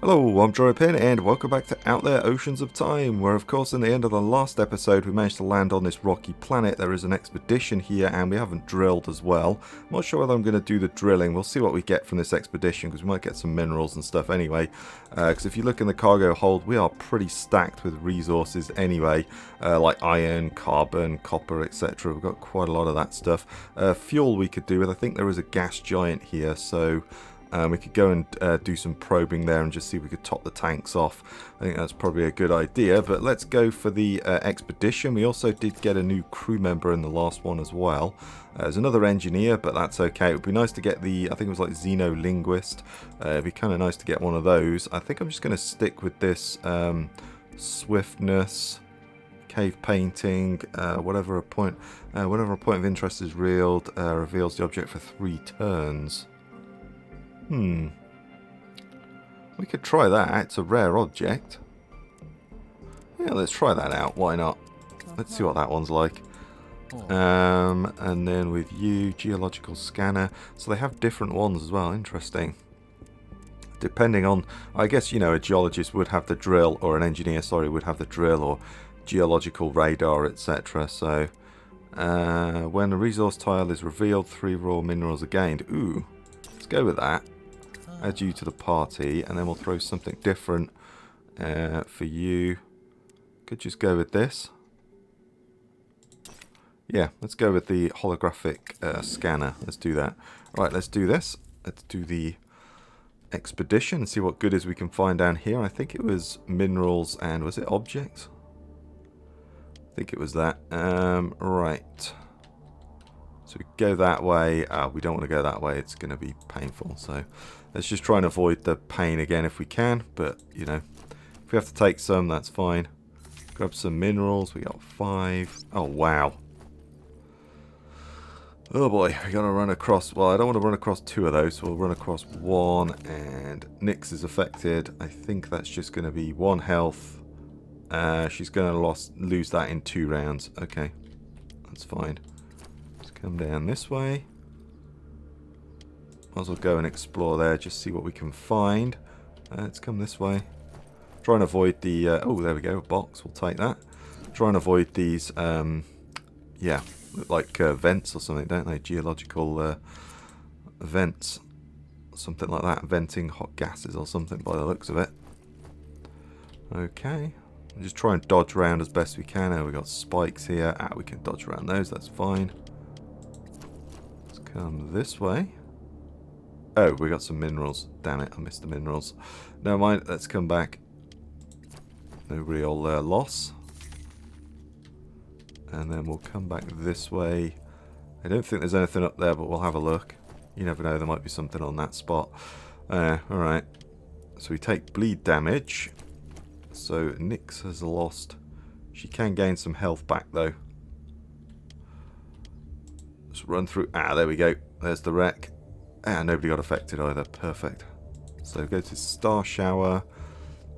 Hello, I'm Pin, and welcome back to Out There Oceans of Time, where of course in the end of the last episode we managed to land on this rocky planet. There is an expedition here and we haven't drilled as well. I'm not sure whether I'm going to do the drilling. We'll see what we get from this expedition because we might get some minerals and stuff anyway. Because if you look in the cargo hold, we are pretty stacked with resources anyway, like iron, carbon, copper, etc. We've got quite a lot of that stuff. Fuel we could do with. I think there is a gas giant here, so we could go and do some probing there and just see if we could top the tanks off. I think that's probably a good idea, but let's go for the expedition. We also did get a new crew member in the last one as well. There's another engineer, but that's okay. It would be nice to get the, I think it was like Xenolinguist. It'd be kind of nice to get one of those. I think I'm just going to stick with this swiftness, cave painting, whatever a point of interest is reveals the object for 3 turns. We could try that. It's a rare object. Yeah, let's try that out. Why not? Let's see what that one's like. And then with you, geological scanner. So they have different ones as well. Interesting. Depending on, I guess, you know, a geologist would have the drill, or an engineer, sorry, would have the drill, or geological radar, etc. So when a resource tile is revealed, 3 raw minerals are gained. Ooh, let's go with that. Add you to the party, and then we'll throw something different for you. Could just go with this. Yeah, let's go with the holographic scanner. Let's do that. Right, let's do this. Let's do the expedition and see what goodies we can find down here. I think it was minerals and was it objects? I think it was that. Right. So we go that way. We don't want to go that way. It's going to be painful. So let's just try and avoid the pain again if we can. But, you know, if we have to take some, that's fine. Grab some minerals. We got 5. Oh, wow. Oh, boy. We're going to run across... Well, I don't want to run across 2 of those. So we'll run across 1. And Nyx is affected. I think that's just going to be 1 health. She's going to lose that in 2 rounds. Okay. That's fine. Come down this way. Might as well go and explore there, just see what we can find. Let's come this way. Try and avoid the... oh, there we go, a box. We'll take that. Try and avoid these, yeah, like vents or something, don't they? Geological vents. Something like that. Venting hot gases or something by the looks of it. Okay. Just try and dodge around as best we can. We've got spikes here. We can dodge around those, that's fine. Come this way. Oh, we got some minerals. Damn it, I missed the minerals. Never mind, let's come back. No real loss. And then we'll come back this way. I don't think there's anything up there, but we'll have a look. You never know, there might be something on that spot. Alright. So we take bleed damage. So Nyx has lost. She can gain some health back though. Let's run through. There we go. There's the wreck. Nobody got affected either. Perfect. So go to Star Shower.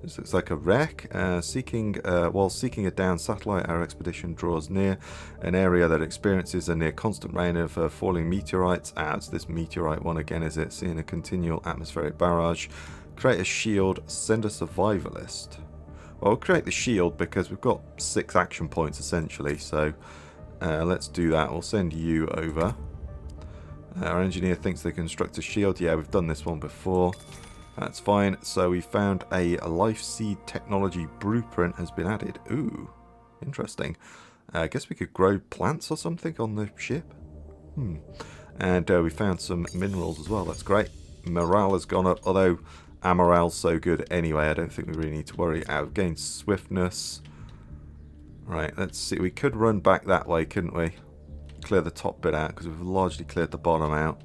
This looks like a wreck. While seeking a downed satellite, our expedition draws near an area that experiences a near constant rain of falling meteorites. It's this meteorite one again, is it? Seeing a continual atmospheric barrage. Create a shield. Send a survivalist. Well, we'll create the shield because we've got 6 action points essentially. So let's do that. We'll send you over. Our engineer thinks they construct a shield. Yeah, we've done this one before. That's fine. So we found a life seed technology blueprint has been added. Ooh, interesting. I guess we could grow plants or something on the ship. And we found some minerals as well. That's great. Morale has gone up, although our morale's so good anyway. I don't think we really need to worry. We've gained swiftness. Right, let's see. We could run back that way, couldn't we? Clear the top bit out because we've largely cleared the bottom out.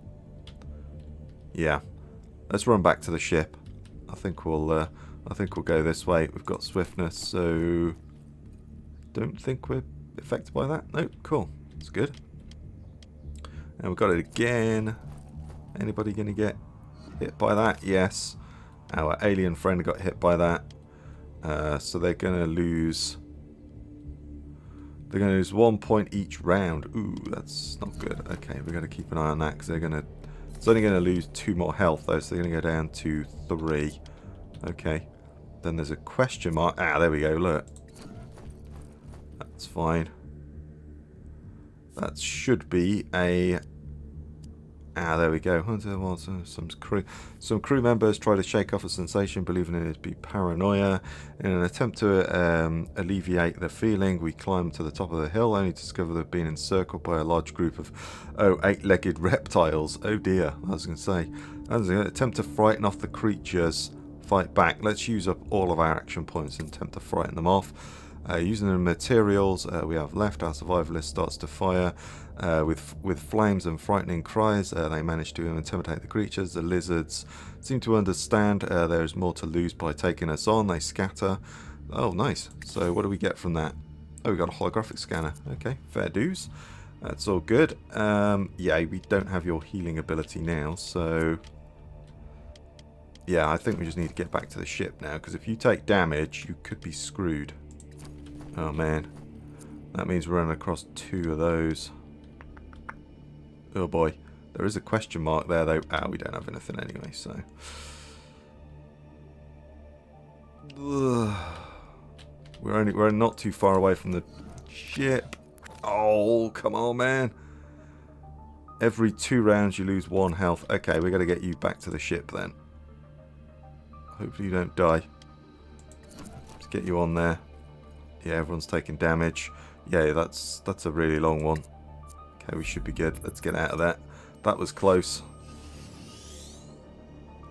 Yeah, let's run back to the ship. I think we'll go this way. We've got swiftness, so don't think we're affected by that. Nope, cool. That's good. And we've got it again. Anybody gonna get hit by that? Yes. Our alien friend got hit by that. So they're gonna lose. They're going to lose 1 point each round. Ooh, that's not good. Okay, we're going to keep an eye on that because they're going to... It's only going to lose 2 more health though, so they're going to go down to 3. Okay. Then there's a question mark. Ah, there we go, look. That's fine. That should be a... Ah, there we go. Some crew members try to shake off a sensation, believing it to be paranoia. In an attempt to alleviate the feeling, we climb to the top of the hill, only to discover they've been encircled by a large group of, eight-legged reptiles. Oh dear, I was going to say. As an attempt to frighten off the creatures, fight back. Let's use up all of our action points and attempt to frighten them off. Using the materials we have left, our survivalist starts to fire with flames and frightening cries. They manage to intimidate the creatures. The lizards seem to understand there is more to lose by taking us on. They scatter. Oh, nice. So what do we get from that? Oh, we got a holographic scanner. Okay, fair dues. That's all good. Yeah, we don't have your healing ability now, so... Yeah, I think we just need to get back to the ship now, because if you take damage, you could be screwed. Oh man, that means we're running across two of those. Oh boy, there is a question mark there though. Ah, we don't have anything anyway, so. We're not too far away from the ship. Oh, come on, man. Every 2 rounds you lose 1 health. Okay, we got to get you back to the ship then. Hopefully you don't die. Let's get you on there. Yeah, everyone's taking damage. Yeah, that's a really long one. Okay, we should be good. Let's get out of that. That was close.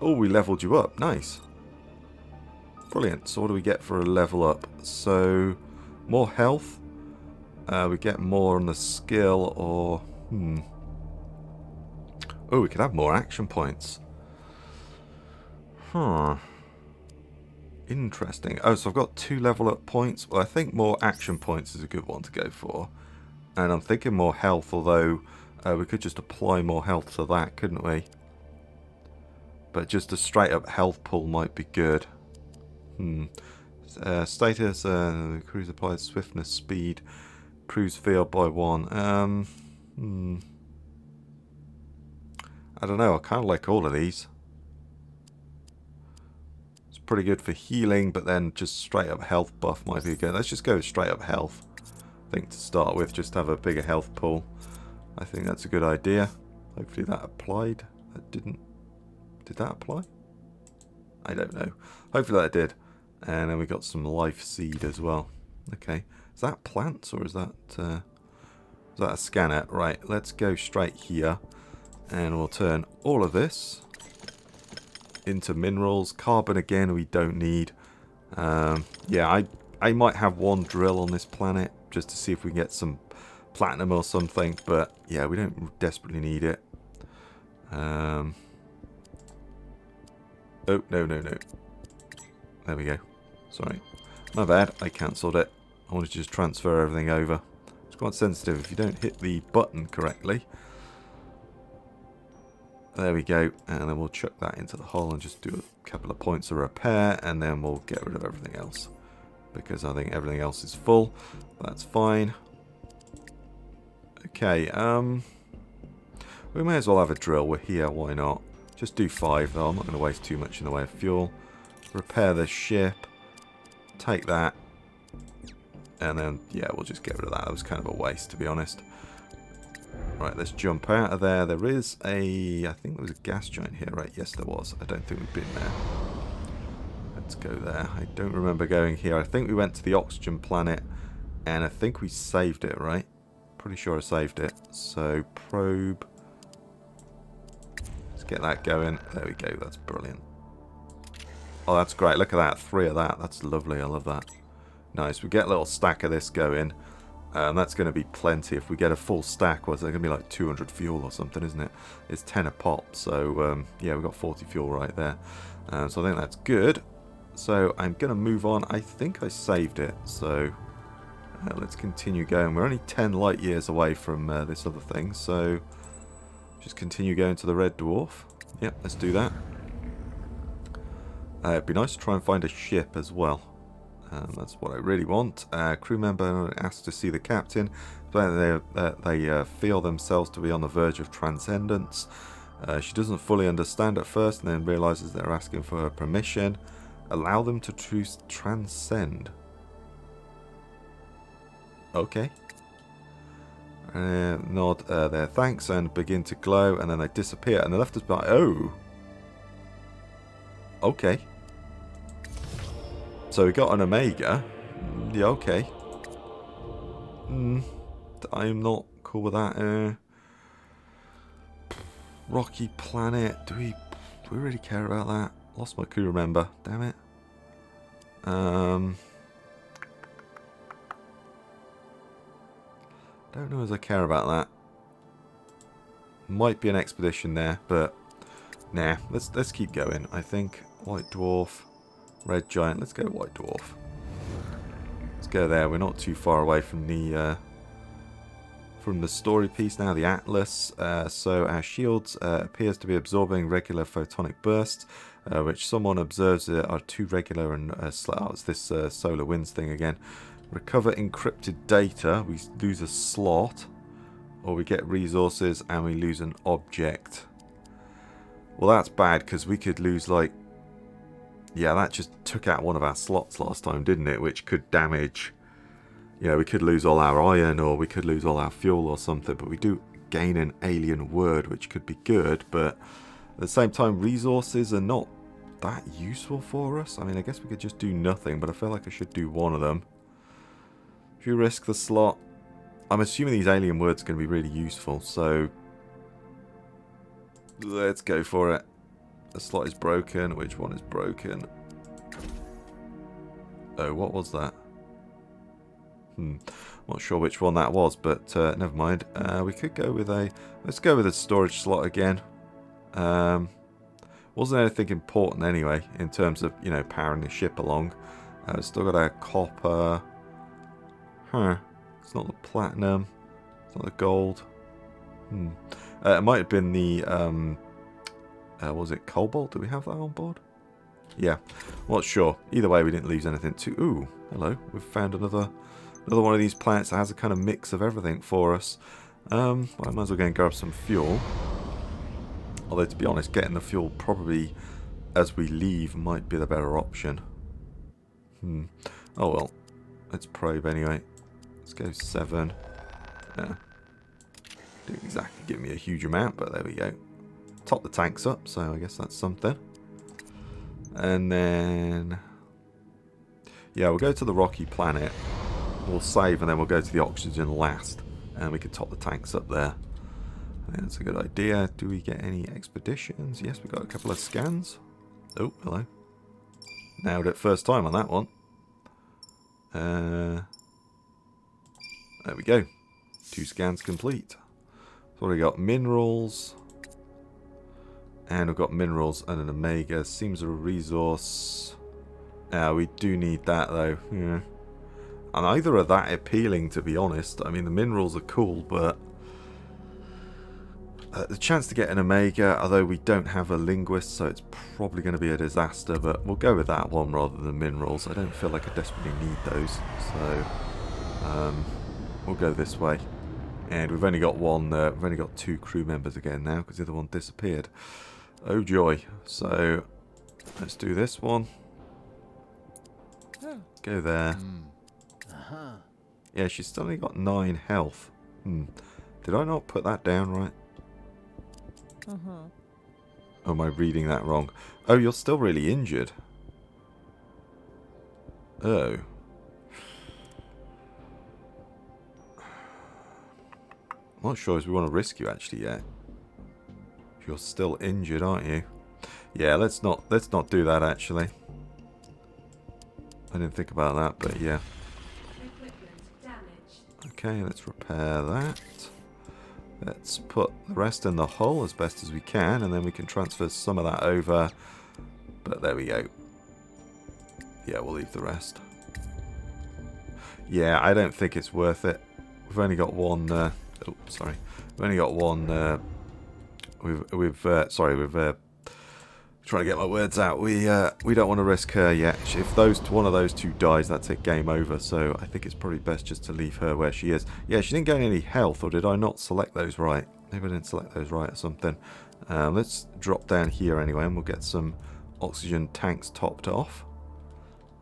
Oh, we leveled you up. Nice. Brilliant. So what do we get for a level up? So, more health. We get more on the skill or... Oh, we could have more action points. Huh. Interesting. Oh, so I've got 2 level up points. Well, I think more action points is a good one to go for. And I'm thinking more health, although we could just apply more health to that, couldn't we? But just a straight up health pool might be good. Status, cruise applies swiftness, speed, cruise field by 1. I don't know, I kind of like all of these. Pretty good for healing, but then just straight up health buff might be good. Let's just go with straight up health. I think to start with, just have a bigger health pool. I think that's a good idea. Hopefully that applied. That didn't. Did that apply? I don't know. Hopefully that did. And then we got some life seed as well. Okay. Is that plants or is that a scanner? Right. Let's go straight here, and we'll turn all of this into minerals. Carbon again we don't need. Yeah, I might have 1 drill on this planet just to see if we can get some platinum or something, but yeah, we don't desperately need it. Oh, no. There we go. Sorry. My bad, I cancelled it. I wanted to just transfer everything over. It's quite sensitive if you don't hit the button correctly. There we go, and then we'll chuck that into the hull and just do a couple of points of repair, and then we'll get rid of everything else, because I think everything else is full. That's fine. Okay, we may as well have a drill. We're here, why not? Just do 5 though, I'm not going to waste too much in the way of fuel. Repair the ship, take that, and then, yeah, we'll just get rid of that. That was kind of a waste, to be honest. Right, let's jump out of there. There is I think there was a gas giant here, right? Yes, there was. I don't think we've been there. Let's go there. I don't remember going here. I think we went to the oxygen planet, and I think we saved it, right? Pretty sure I saved it. So, probe. Let's get that going. There we go. That's brilliant. Oh, that's great. Look at that. 3 of that. That's lovely. I love that. Nice. We get a little stack of this going. That's going to be plenty. If we get a full stack, what's that going to be, like 200 fuel or something, isn't it? It's 10 a pop, so yeah, we've got 40 fuel right there. So I think that's good. So I'm going to move on. I think I saved it, so let's continue going. We're only 10 light years away from this other thing, so just continue going to the red dwarf. Yep, let's do that. It'd be nice to try and find a ship as well. That's what I really want. Crew member asked to see the captain. They feel themselves to be on the verge of transcendence. She doesn't fully understand at first, and then realizes they're asking for her permission. Allow them to transcend. Okay. Nod their thanks and begin to glow, and then they disappear, and they left us by. Oh. Okay. So we got an Omega. Yeah, okay. I'm not cool with that. Rocky planet. Do we really care about that? Lost my crew member. Damn it. Don't know as I care about that. Might be an expedition there, but nah. Let's keep going. I think white dwarf, red giant. Let's go white dwarf. Let's go there. We're not too far away from the story piece now. The Atlas. So our shields appears to be absorbing regular photonic bursts, which someone observes are too regular and it's this solar winds thing again. Recover encrypted data. We lose a slot, or we get resources and we lose an object. Well, that's bad because we could lose like. Yeah, that just took out one of our slots last time, didn't it? Which could damage. You know, we could lose all our iron, or we could lose all our fuel or something. But we do gain an alien word, which could be good. But at the same time, resources are not that useful for us. I mean, I guess we could just do nothing, but I feel like I should do one of them. If you risk the slot, I'm assuming these alien words are going to be really useful, so let's go for it. The slot is broken. Which one is broken? Oh, what was that? Not sure which one that was, but never mind. We could go with let's go with a storage slot again. Wasn't anything important anyway in terms of, you know, powering the ship along. Still got our copper. It's not the platinum. It's not the gold. It might have been the was it cobalt? Do we have that on board? Yeah, not sure. Either way, we didn't lose anything too. Ooh, hello. We've found another one of these planets that has a kind of mix of everything for us. Well, I might as well go and grab some fuel. Although, to be honest, getting the fuel probably as we leave might be the better option. Oh well. Let's probe anyway. Let's go 7. Yeah. Didn't exactly give me a huge amount, but there we go. Top the tanks up, so I guess that's something. And then, yeah, we'll go to the rocky planet. We'll save, and then we'll go to the oxygen last, and we can top the tanks up there. I think that's a good idea. Do we get any expeditions? Yes, we got a couple of scans. Oh, hello. Nailed it first time on that one. There we go. 2 scans complete. So we got minerals. And we've got minerals and an Omega. Seems a resource. We do need that though. Yeah. And neither are that appealing, to be honest. I mean, the minerals are cool, but the chance to get an Omega, although we don't have a linguist, so it's probably going to be a disaster, but we'll go with that one rather than minerals. I don't feel like I desperately need those, so we'll go this way. And we've only got one. We've only got 2 crew members again now because the other one disappeared. Oh joy! So let's do this one. Go there. Yeah, she's still only got 9 health. Did I not put that down right? Or am I reading that wrong? Oh, you're still really injured. Oh. I'm not sure if we want to risk you actually yet. You're still injured, aren't you? Yeah, let's not do that actually. I didn't think about that, but yeah. Okay, let's repair that. Let's put the rest in the hull as best as we can, and then we can transfer some of that over. But there we go. Yeah, we'll leave the rest. Yeah, I don't think it's worth it. We've only got one. Oh, sorry. We've only got one. We've trying to get my words out. We don't want to risk her yet. If one of those 2 dies, that's it, game over. So I think it's probably best just to leave her where she is. Yeah, she didn't gain any health, or did I not select those right? Maybe I didn't select those right or something. Let's drop down here anyway, and we'll get some oxygen tanks topped off.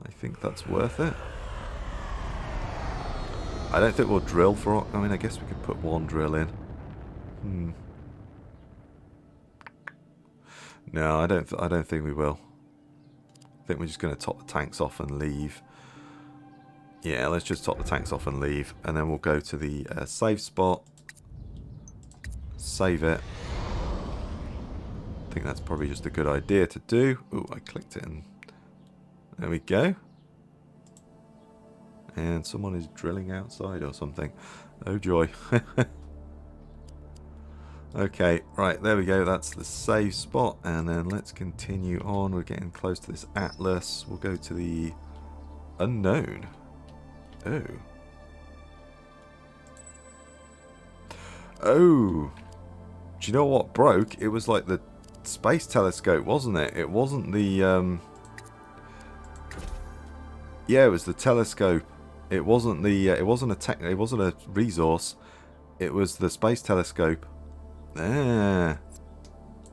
I think that's worth it. I don't think we'll drill for... I mean, I guess we could put one drill in. No, I don't think we will. I think we're just going to top the tanks off and leave. Yeah, let's just top the tanks off and leave. And then we'll go to the save spot. Save it. I think that's probably just a good idea to do. Ooh, I clicked it and... There we go. And someone is drilling outside or something. Oh joy. Okay, right, there we go. That's the save spot. And then let's continue on. We're getting close to this Atlas. We'll go to the unknown. Oh. Oh. Do you know what broke? It was like the space telescope, wasn't it? It wasn't the... Yeah, it was the telescope. It wasn't the. It wasn't a resource. It was the space telescope. There.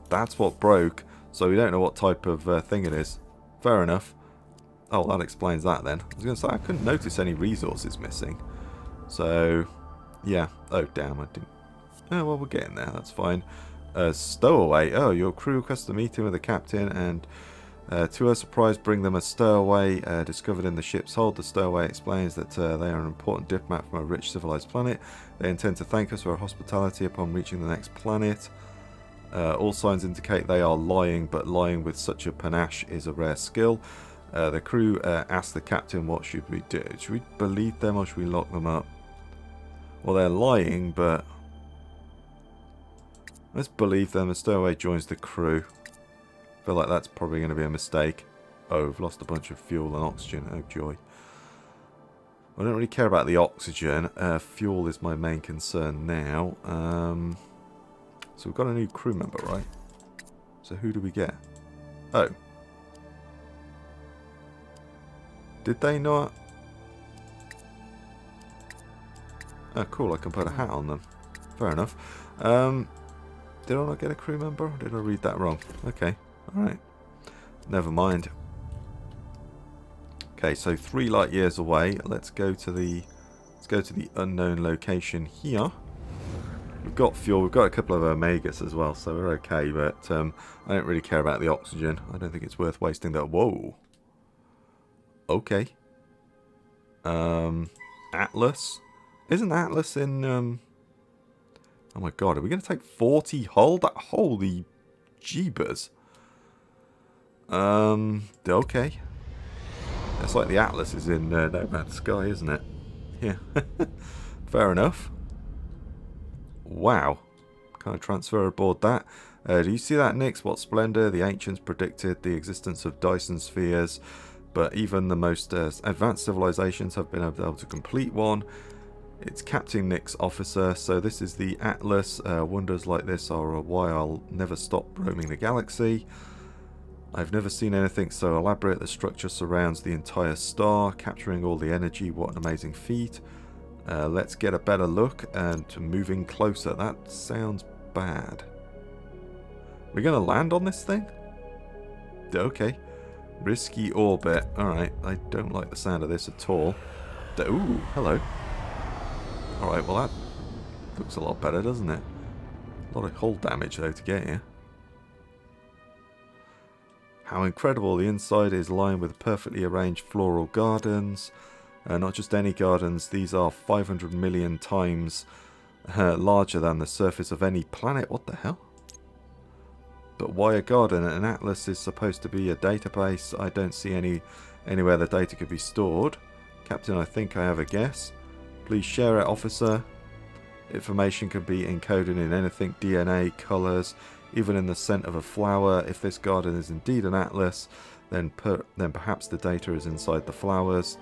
That's what broke. So we don't know what type of thing it is. Fair enough. Oh, that explains that then. I was going to say I couldn't notice any resources missing. So, yeah. Oh, damn! I didn't. Oh well, we're getting there. That's fine. Stowaway. Oh, your crew requests a meeting with the captain and. To her surprise, bring them a stowaway discovered in the ship's hold. The stowaway explains that they are an important diplomat from a rich civilized planet. They intend to thank us for our hospitality upon reaching the next planet. All signs indicate they are lying, but lying with such a panache is a rare skill. The crew asked the captain, what should we do? Should we believe them or should we lock them up? Well, they're lying, but let's believe them. The stowaway joins the crew. I feel like that's probably going to be a mistake. Oh, we've lost a bunch of fuel and oxygen. Oh, joy. I don't really care about the oxygen. Fuel is my main concern now. So we've got a new crew member, right? So who do we get? Oh. Did they not? Oh, cool. I can put a hat on them. Fair enough. Did I not get a crew member? Or did I read that wrong? Okay. Alright. Never mind. Okay, so 3 light years away. Let's go to the unknown location here. We've got fuel, we've got a couple of Omegas as well, so we're okay, but I don't really care about the oxygen. I don't think it's worth wasting that. Whoa. Okay. Atlas. Isn't Atlas in oh my god, are we gonna take 40 hull? That holy jeebus. Okay. That's like the Atlas is in No Man's Sky, isn't it? Yeah. Fair enough. Wow. Can I transfer aboard that? Do you see that, Nix? What splendor. The ancients predicted the existence of Dyson spheres, but even the most advanced civilizations have been able to complete one. It's Captain Nix, officer. So this is the Atlas. Wonders like this are why I'll never stop roaming the galaxy. I've never seen anything so elaborate. The structure surrounds the entire star, capturing all the energy. What an amazing feat. Let's get a better look and moving closer. That sounds bad. We're going to land on this thing? Okay. Risky orbit. Alright, I don't like the sound of this at all. Ooh, hello. Alright, well that looks a lot better, doesn't it? A lot of hull damage though to get here. How incredible. The inside is lined with perfectly arranged floral gardens. Not just any gardens, these are 500 million times larger than the surface of any planet. What the hell? But why a garden? An atlas is supposed to be a database. I don't see anywhere the data could be stored. Captain, I think I have a guess. Please share it, officer. Information can be encoded in anything, DNA, colours, even in the scent of a flower. If this garden is indeed an atlas, then perhaps the data is inside the flowers.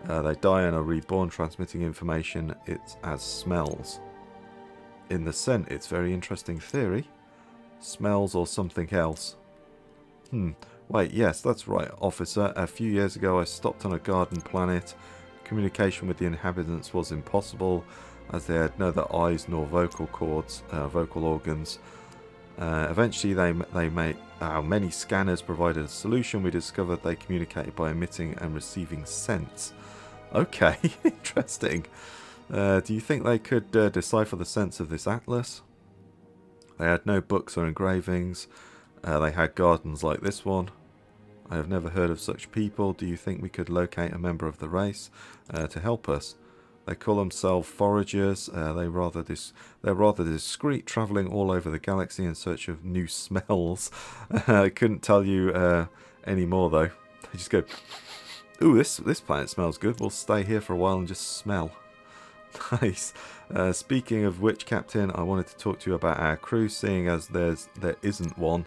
They die and are reborn, transmitting information. It's as smells. In the scent, it's very interesting theory. Smells or something else. Wait, yes, that's right, officer. A few years ago I stopped on a garden planet. Communication with the inhabitants was impossible, as they had neither eyes nor vocal cords, vocal organs. Eventually, many scanners provided a solution. We discovered they communicated by emitting and receiving sense. Okay, interesting. Do you think they could decipher the sense of this atlas? They had no books or engravings. They had gardens like this one. I have never heard of such people. Do you think we could locate a member of the race to help us? They call themselves foragers. They're rather discreet, travelling all over the galaxy in search of new smells. I couldn't tell you any more though. They just go, ooh, this planet smells good. We'll stay here for a while and just smell. Nice. Speaking of which, Captain, I wanted to talk to you about our crew, seeing as there isn't one.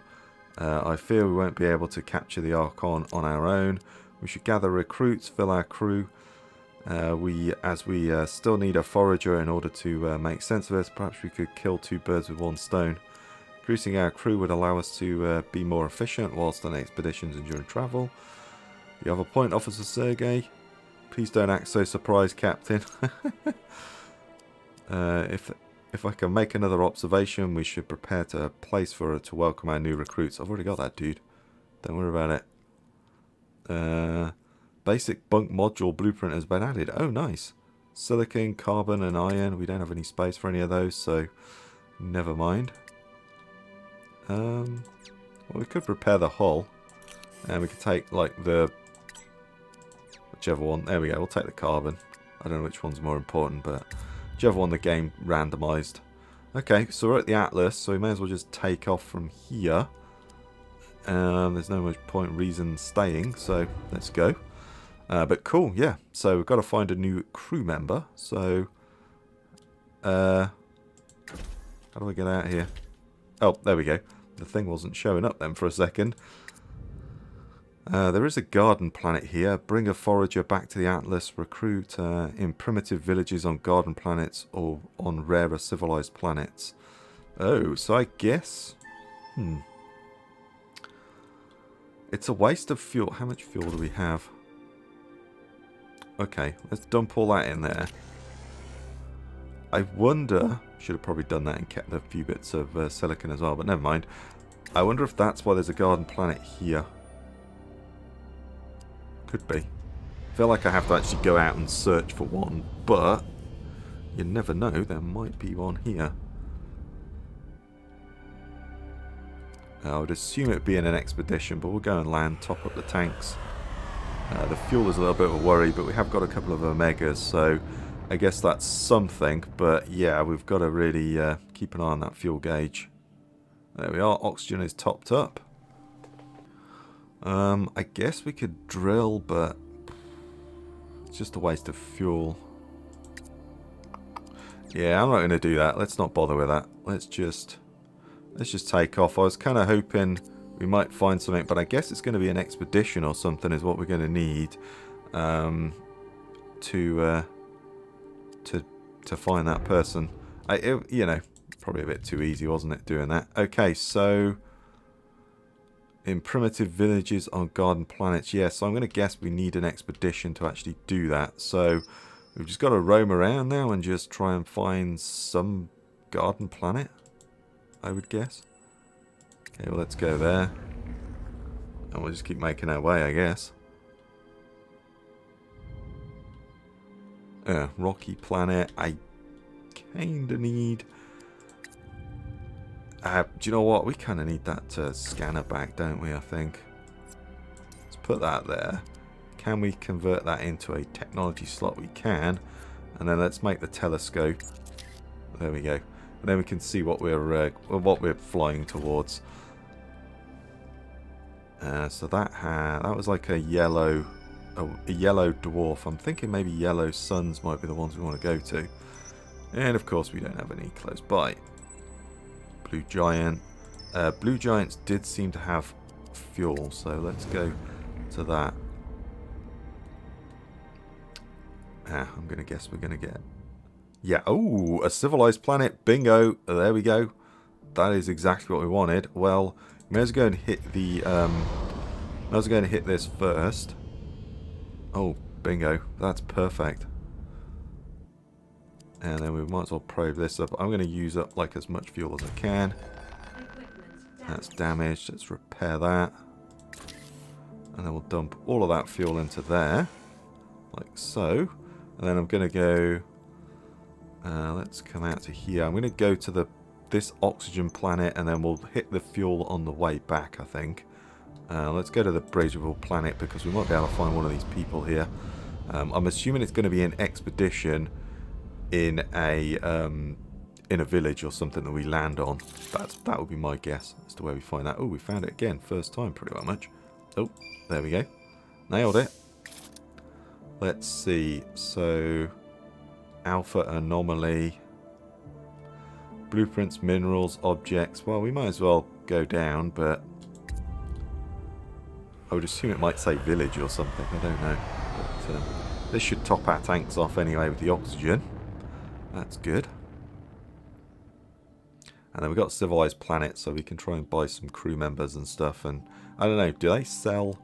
I fear we won't be able to capture the Archon on our own. We should gather recruits, fill our crew. We still need a forager in order to make sense of this. Perhaps we could kill two birds with one stone. Increasing our crew would allow us to be more efficient whilst on expeditions and during travel. You have a point, Officer Sergei. Please don't act so surprised, Captain. If I can make another observation, we should prepare to place for to welcome our new recruits. I've already got that, dude. Don't worry about it. Basic bunk module blueprint has been added. Oh, nice. Silicon, carbon, and iron. We don't have any space for any of those, so never mind. Well, we could prepare the hull, and we could take like whichever one. There we go. We'll take the carbon. I don't know which one's more important, but whichever one the game randomized. Okay, so we're at the Atlas, so we may as well just take off from here. There's no much reason staying, so let's go. But cool, yeah. So we've got to find a new crew member. So, how do I get out here? Oh, there we go. The thing wasn't showing up then for a second. There is a garden planet here. Bring a forager back to the Atlas. Recruit in primitive villages on garden planets or on rarer civilized planets. Oh, so I guess... It's a waste of fuel. How much fuel do we have? Okay, let's dump all that in there. I wonder... Should have probably done that and kept a few bits of silicon as well, but never mind. I wonder if that's why there's a garden planet here. Could be. I feel like I have to actually go out and search for one, but you never know, there might be one here. I would assume it would be in an expedition, but we'll go and land, top up the tanks. The fuel is a little bit of a worry, but we have got a couple of Omegas, so I guess that's something. But yeah, we've got to really keep an eye on that fuel gauge. There we are, oxygen is topped up. I guess we could drill, but it's just a waste of fuel. Yeah, I'm not going to do that. Let's not bother with that. Let's just take off. I was kind of hoping we might find something, but I guess it's going to be an expedition or something is what we're going to need to find that person. You know, probably a bit too easy, wasn't it, doing that? Okay, so in primitive villages on garden planets, yes. So I'm going to guess we need an expedition to actually do that. So we've just got to roam around now and just try and find some garden planet, I would guess. Okay, well, let's go there. And we'll just keep making our way, I guess. Rocky planet. I kind of need... do you know what? We kind of need that scanner back, don't we, I think? Let's put that there. Can we convert that into a technology slot? We can. And then let's make the telescope. There we go. And then we can see what we're flying towards. So that was like a yellow dwarf. I'm thinking maybe yellow suns might be the ones we want to go to. And of course we don't have any close by. Blue giant. Blue giants did seem to have fuel, so let's go to that. I'm going to guess we're going to get... Yeah, oh, a civilized planet. Bingo. There we go. That is exactly what we wanted. Well, may as well go and hit the... may as well go and hit this first. Oh, bingo. That's perfect. And then we might as well probe this up. I'm going to use up like as much fuel as I can. That's damaged. Let's repair that. And then we'll dump all of that fuel into there. Like so. And then I'm going to go... let's come out to here. I'm going to go to this oxygen planet, and then we'll hit the fuel on the way back, I think. Let's go to the Braziable planet, because we might be able to find one of these people here. I'm assuming it's going to be an expedition in a village or something that we land on. That would be my guess as to where we find that. Oh, we found it again. First time, pretty well much. Oh, there we go. Nailed it. Let's see. So, Alpha Anomaly. Blueprints, minerals, objects. Well, we might as well go down, but I would assume it might say village or something. I don't know. But this should top our tanks off anyway with the oxygen. That's good. And then we've got civilized planets, so we can try and buy some crew members and stuff. And I don't know, do they sell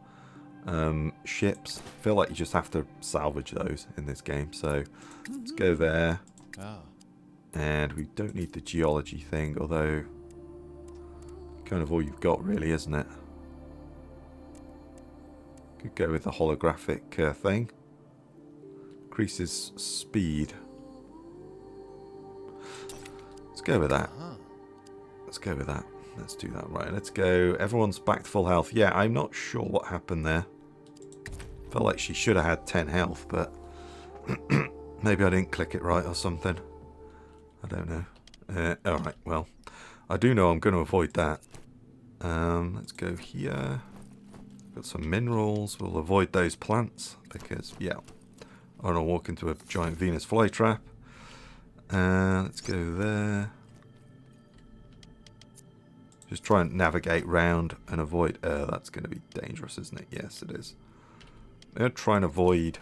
ships? I feel like you just have to salvage those in this game. So let's go there. And we don't need the geology thing, although kind of all you've got really, isn't it? Could go with the holographic thing. Increases speed. Let's go with that. Let's go with that. Let's do that. Right, let's go. Everyone's back to full health. Yeah, I'm not sure what happened there. Felt like she should have had 10 health, but maybe I didn't click it right or something. I don't know. Alright, well, I do know I'm going to avoid that. Let's go here. Got some minerals. We'll avoid those plants because, yeah, I don't want to walk into a giant Venus flytrap. Let's go there. Just try and navigate round and avoid... that's going to be dangerous, isn't it? Yes, it is. I'm going to try and avoid...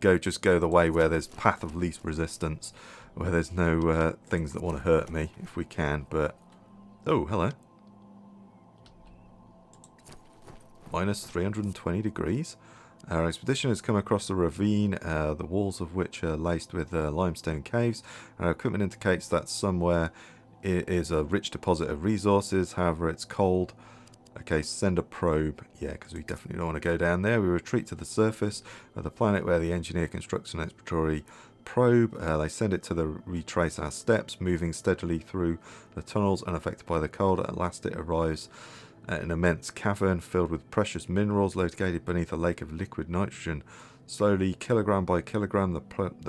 Just go the way where there's path of least resistance. Where there's no things that want to hurt me, if we can. But... Oh, hello. Minus 320 degrees. Our expedition has come across a ravine, the walls of which are laced with limestone caves. Our equipment indicates that somewhere it is a rich deposit of resources, however it's cold. Okay, send a probe. Yeah, because we definitely don't want to go down there. We retreat to the surface of the planet where the engineer constructs an exploratory probe. They send it to retrace our steps, moving steadily through the tunnels unaffected by the cold. At last it arrives at an immense cavern filled with precious minerals located beneath a lake of liquid nitrogen. Slowly, kilogram by kilogram, the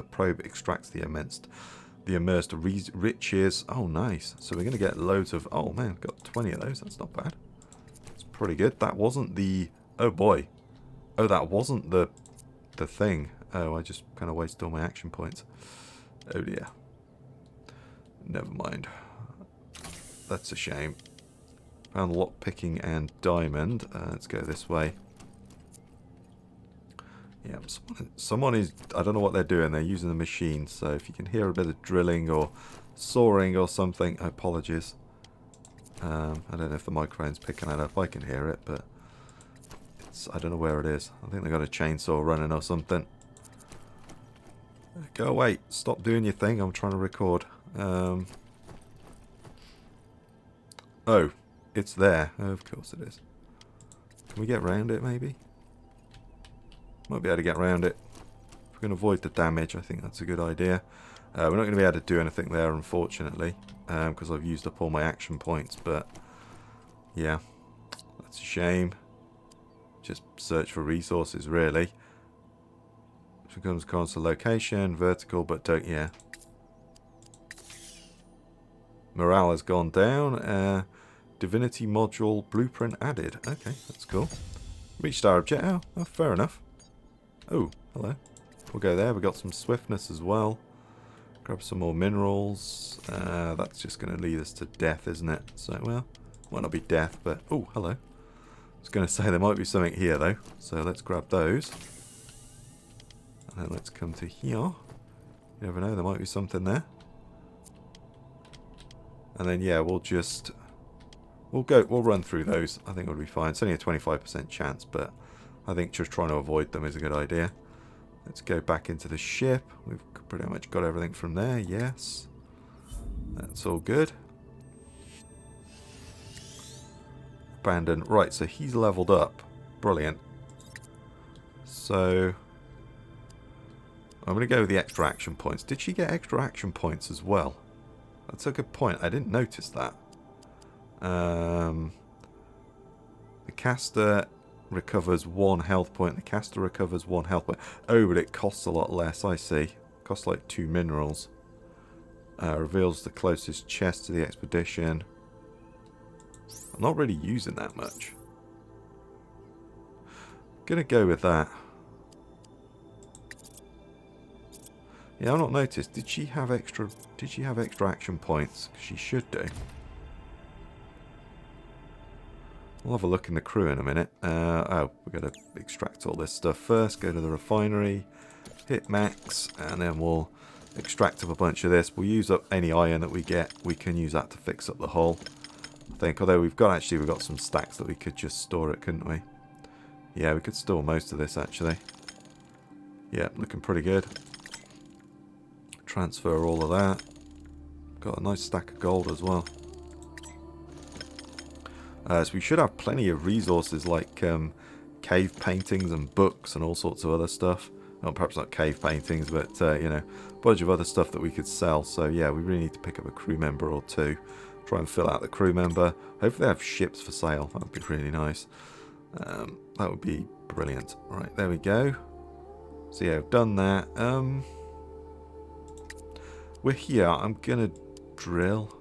probe extracts the immersed riches. Oh, nice. So we're going to get loads of... Oh, man, got 20 of those. That's not bad. That's pretty good. That wasn't the... Oh, boy. Oh, that wasn't the thing. Oh, I just kind of wasted all my action points. Oh, dear. Never mind. That's a shame. Found lockpicking and diamond. Let's go this way. Yeah, someone is... I don't know what they're doing. They're using the machine. So if you can hear a bit of drilling or sawing or something, apologies. I don't know if the microphone's picking that up. I can hear it, but I don't know where it is. I think they got a chainsaw running or something. Go away. Stop doing your thing. I'm trying to record. Oh, it's there. Oh, of course it is. Can we get round it, maybe? Might be able to get round it. If we can avoid the damage, I think that's a good idea. We're not going to be able to do anything there, unfortunately, because I've used up all my action points, but yeah, that's a shame. Just search for resources, really. Which comes console location, vertical, but don't, yeah. Morale has gone down. Divinity module blueprint added. Okay, that's cool. Reached our objective. Oh, fair enough. Oh, hello. We'll go there. We've got some swiftness as well. Grab some more minerals. That's just going to lead us to death, isn't it? So, well, might not be death, but... Oh, hello. I was going to say there might be something here, though. So let's grab those. And then let's come to here. You never know, there might be something there. And then, yeah, we'll just... We'll run through those. I think it'll be fine. It's only a 25% chance, but I think just trying to avoid them is a good idea. Let's go back into the ship. We've pretty much got everything from there. Yes. That's all good. abandoned. Right, so he's leveled up. Brilliant. So I'm going to go with the extra action points. Did she get extra action points as well? That's a good point. I didn't notice that. The caster recovers 1 health point. The caster recovers 1 health point. Oh, but it costs a lot less. I see. Costs like 2 minerals. Reveals the closest chest to the expedition. I'm not really using that much. Gonna go with that. Yeah, I've not noticed. Did she have extra action points? She should do. We'll have a look in the crew in a minute. Oh, we've got to extract all this stuff first. Go to the refinery, hit max, and then we'll extract up a bunch of this. We'll use up any iron that we get. We can use that to fix up the hull, I think. Although we've got some stacks that we could just store it, couldn't we? Yeah, we could store most of this actually. Yeah, looking pretty good. Transfer all of that. Got a nice stack of gold as well. So we should have plenty of resources like cave paintings and books and all sorts of other stuff. Well, perhaps not cave paintings, but you know, a bunch of other stuff that we could sell. So yeah, we really need to pick up a crew member or two. Try and fill out the crew member. Hopefully they have ships for sale. That would be really nice. That would be brilliant. Right, there we go. So yeah, we've done that. We're here. I'm gonna drill.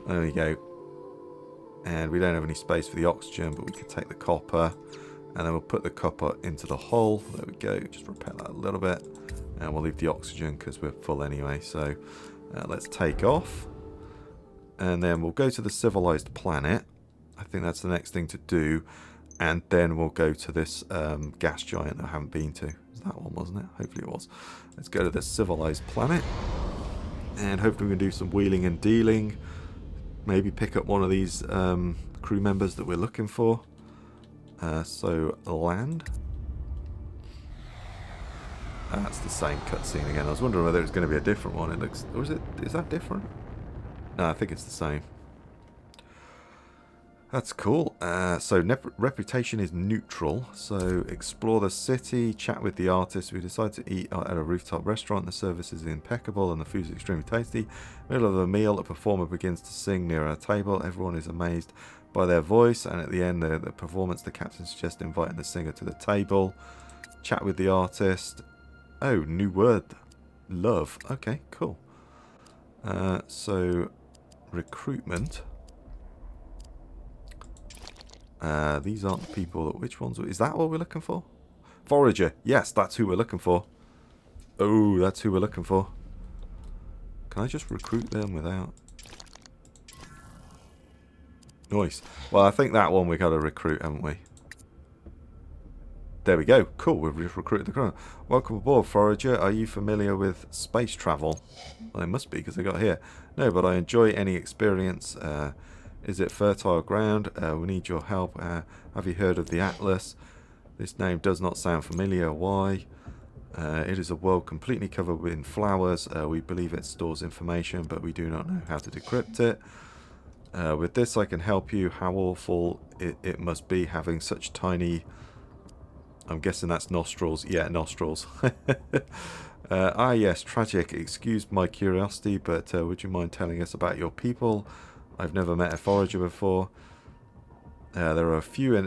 There we go. And we don't have any space for the oxygen, but we could take the copper. And then we'll put the copper into the hull. There we go. Just repair that a little bit. And we'll leave the oxygen because we're full anyway. So let's take off. And then we'll go to the civilized planet. I think that's the next thing to do. And then we'll go to this gas giant that I haven't been to. It was that one, wasn't it? Hopefully it was. Let's go to this civilized planet. And hopefully we can do some wheeling and dealing. Maybe pick up one of these crew members that we're looking for. So, land. That's the same cutscene again. I was wondering whether it's going to be a different one. It looks... Or is that different? No, I think it's the same. That's cool. So reputation is neutral. So explore the city, chat with the artist. We decide to eat at a rooftop restaurant. The service is impeccable and the food is extremely tasty. Middle of the meal, a performer begins to sing near our table. Everyone is amazed by their voice, and at the end, the performance, the captain suggests inviting the singer to the table. Chat with the artist. Oh, new word, love. Okay, cool. So recruitment. These aren't the people. Which ones? Is that what we're looking for? Forager. Yes, that's who we're looking for. Oh, that's who we're looking for. Can I just recruit them without... Nice. Well, I think that one we got to recruit, haven't we? There we go. Cool, we've just recruited the crew. Welcome aboard, Forager. Are you familiar with space travel? Well, they must be, because they got here. No, but I enjoy any experience. Is it fertile ground? We need your help. Have you heard of the Atlas? This name does not sound familiar. Why? It is a world completely covered in flowers. We believe it stores information, but we do not know how to decrypt it. With this, I can help you. How awful it must be having such tiny... I'm guessing that's nostrils. Yeah, nostrils. Yes, tragic. Excuse my curiosity, but would you mind telling us about your people? I've never met a forager before. There are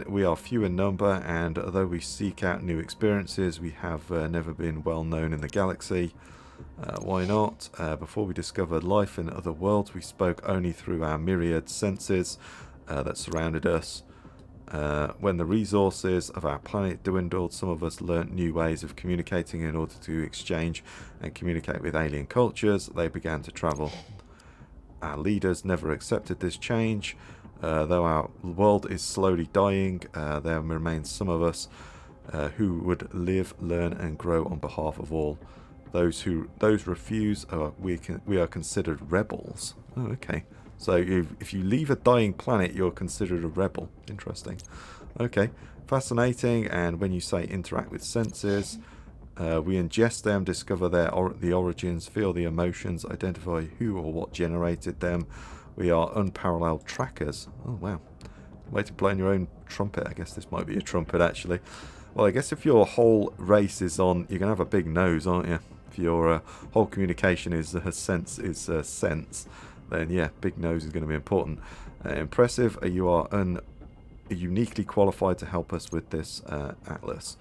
we are few in number, and although we seek out new experiences, we have never been well known in the galaxy. Why not? Before we discovered life in other worlds, we spoke only through our myriad senses that surrounded us. When the resources of our planet dwindled, some of us learnt new ways of communicating in order to exchange and communicate with alien cultures. They began to travel. Our leaders never accepted this change. Though our world is slowly dying, there remains some of us who would live, learn and grow on behalf of all. Those refuse, we are considered rebels. Oh, okay. So if you leave a dying planet, you're considered a rebel. Interesting. Okay, fascinating. And when you say interact with senses, we ingest them, discover the origins, feel the emotions, identify who or what generated them. We are unparalleled trackers. Oh, wow. Way to blow in your own trumpet. I guess this might be a trumpet, actually. Well, I guess if your whole race is on, you're going to have a big nose, aren't you? If your whole communication is sense, then yeah, big nose is going to be important. Impressive. You are uniquely qualified to help us with this atlas.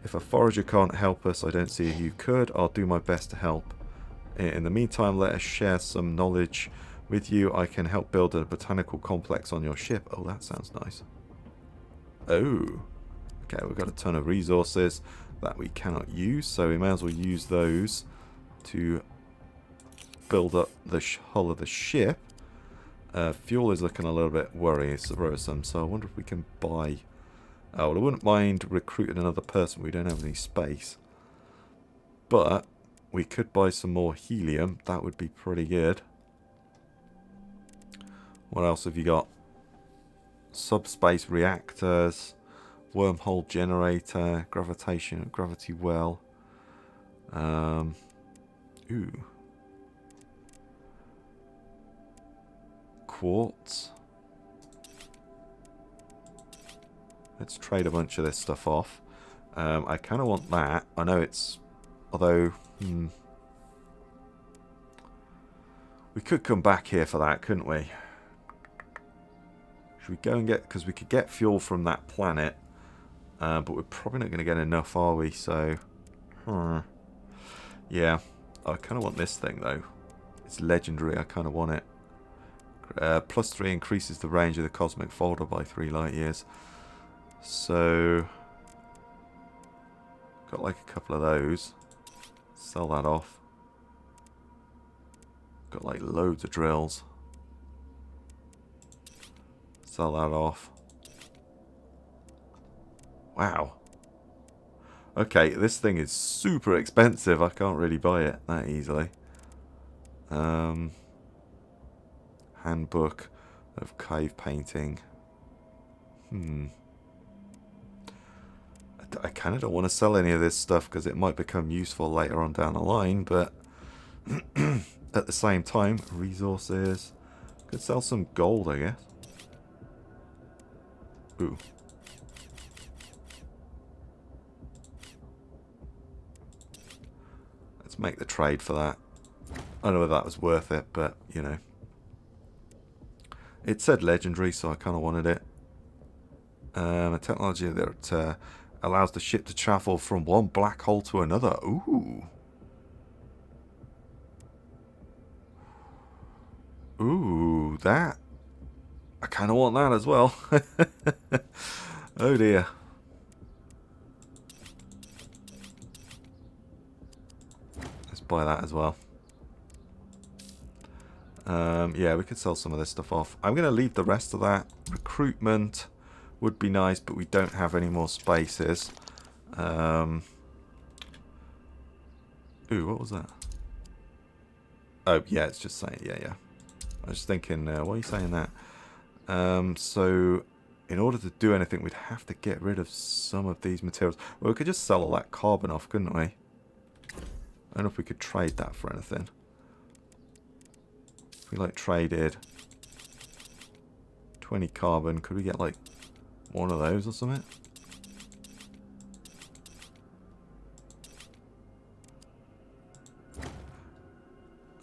If a forager can't help us, I don't see who could. I'll do my best to help. In the meantime, let us share some knowledge with you. I can help build a botanical complex on your ship. Oh, that sounds nice. Oh. Okay, we've got a ton of resources that we cannot use, so we may as well use those to build up the hull of the ship. Fuel is looking a little bit worrisome, so I wonder if we can buy... Oh, well, I wouldn't mind recruiting another person. We don't have any space. But we could buy some more helium. That would be pretty good. What else have you got? Subspace reactors, wormhole generator, gravity well. Ooh. Quartz. Let's trade a bunch of this stuff off. I kind of want that. I know it's... Although... We could come back here for that, couldn't we? Should we go and get... Because we could get fuel from that planet. But we're probably not going to get enough, are we? So... Yeah. I kind of want this thing, though. It's legendary. I kind of want it. +3 increases the range of the cosmic folder by 3 light years. So... Got like a couple of those. Sell that off. Got like loads of drills. Sell that off. Wow. Okay, this thing is super expensive. I can't really buy it that easily. Handbook of cave painting. I kind of don't want to sell any of this stuff because it might become useful later on down the line, but at the same time, resources. Could sell some gold, I guess. Ooh. Let's make the trade for that. I don't know whether that was worth it, but, you know. It said legendary, so I kind of wanted it. A technology that allows the ship to travel from one black hole to another. Ooh. Ooh, that. I kind of want that as well. Oh dear. Let's buy that as well. Yeah, we could sell some of this stuff off. I'm going to leave the rest of that. Recruitment would be nice, but we don't have any more spaces. Ooh, what was that? Oh, yeah, it's just saying, yeah. I was thinking, why are you saying that? So, in order to do anything, we'd have to get rid of some of these materials. Well, we could just sell all that carbon off, couldn't we? I don't know if we could trade that for anything. If we, like, traded 20 carbon, could we get, like, one of those or something?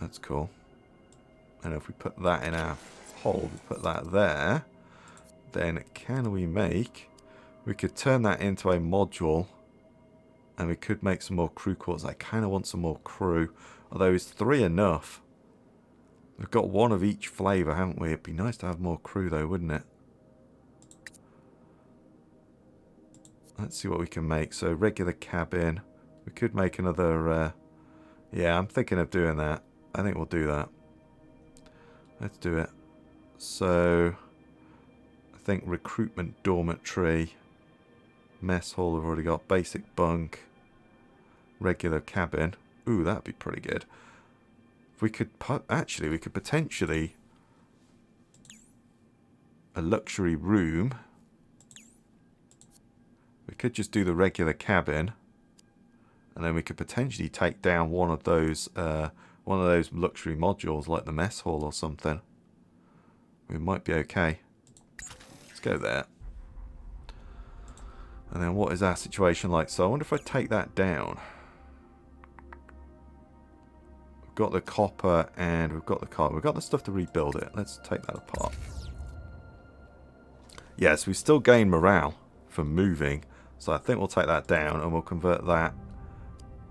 That's cool. And if we put that in our hole, we put that there, then can we make... We could turn that into a module, and we could make some more crew quarters. I kind of want some more crew, although is 3 enough? We've got one of each flavour, haven't we? It'd be nice to have more crew though, wouldn't it? Let's see what we can make. So, regular cabin. We could make another... yeah, I'm thinking of doing that. I think we'll do that. Let's do it. So, I think recruitment dormitory. Mess hall we've already got. Basic bunk. Regular cabin. Ooh, that'd be pretty good. If we could... Actually, we could potentially... A luxury room... We could just do the regular cabin, and then we could potentially take down one of those luxury modules, like the mess hall or something. we might be okay. Let's go there. And then what is our situation like? So I wonder if I take that down. We've got the copper and we've got the carbon. We've got the stuff to rebuild it. Let's take that apart. Yes, we still gain morale from moving. So I think we'll take that down and we'll convert that.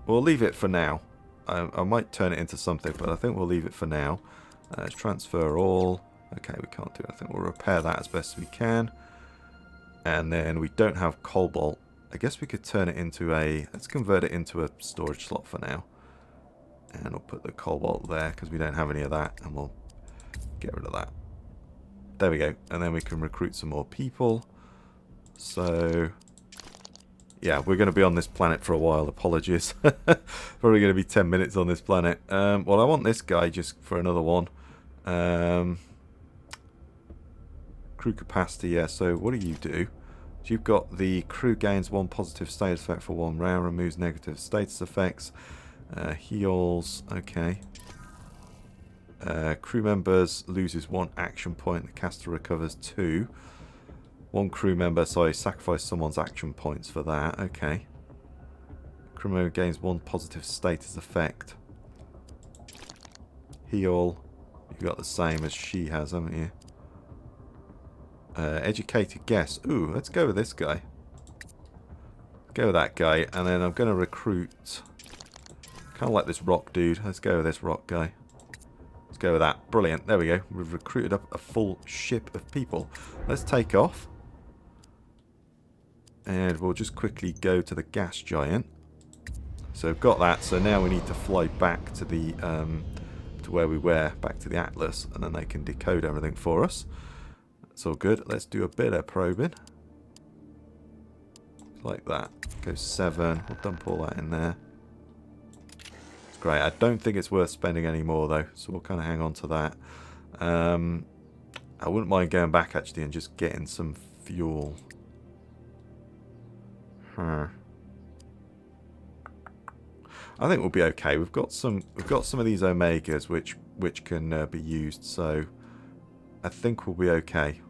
We'll leave it for now. I might turn it into something, but I think we'll leave it for now. Transfer all. Okay, we can't do anything. We'll repair that as best we can. And then we don't have cobalt. I guess we could turn it into a... Let's convert it into a storage slot for now. And we'll put the cobalt there because we don't have any of that. And we'll get rid of that. There we go. And then we can recruit some more people. So... yeah, we're going to be on this planet for a while. Apologies. Probably going to be 10 minutes on this planet. Well, I want this guy just for another one. Crew capacity, yeah. So what do you do? So you've got the crew gains 1 positive status effect for 1 round, removes negative status effects, heals, okay. Crew members loses 1 action point, the caster recovers 2. 1 crew member, sorry, sacrifice someone's action points for that, okay. Crew member gains 1 positive status effect. Heal, you've got the same as she has, haven't you? Educated guess. Ooh, let's go with this guy. Go with that guy, and then I'm going to recruit... kind of like this rock dude. Let's go with this rock guy. Let's go with that. Brilliant. There we go. We've recruited up a full ship of people. Let's take off. And we'll just quickly go to the gas giant. So we've got that. So now we need to fly back to the... to where we were, back to the Atlas, and then they can decode everything for us. It's all good. Let's do a bit of probing. Like that. Go 7. We'll dump all that in there. It's great. I don't think it's worth spending any more though, so we'll kind of hang on to that. I wouldn't mind going back actually and just getting some fuel. I think we'll be okay. We've got some of these Omegas which can be used, so I think we'll be okay.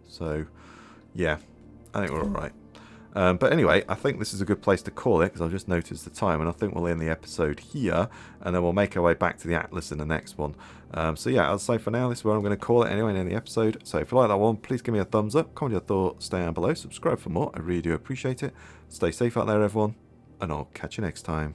So yeah, I think we're alright. But anyway, I think this is a good place to call it because I've just noticed the time, and I think we'll end the episode here, and then we'll make our way back to the Atlas in the next one. So yeah, I'll say for now, this is where I'm going to call it anyway in the episode. So if you like that one, please give me a thumbs up, comment your thoughts, stay down below, subscribe for more. I really do appreciate it. Stay safe out there, everyone, and I'll catch you next time.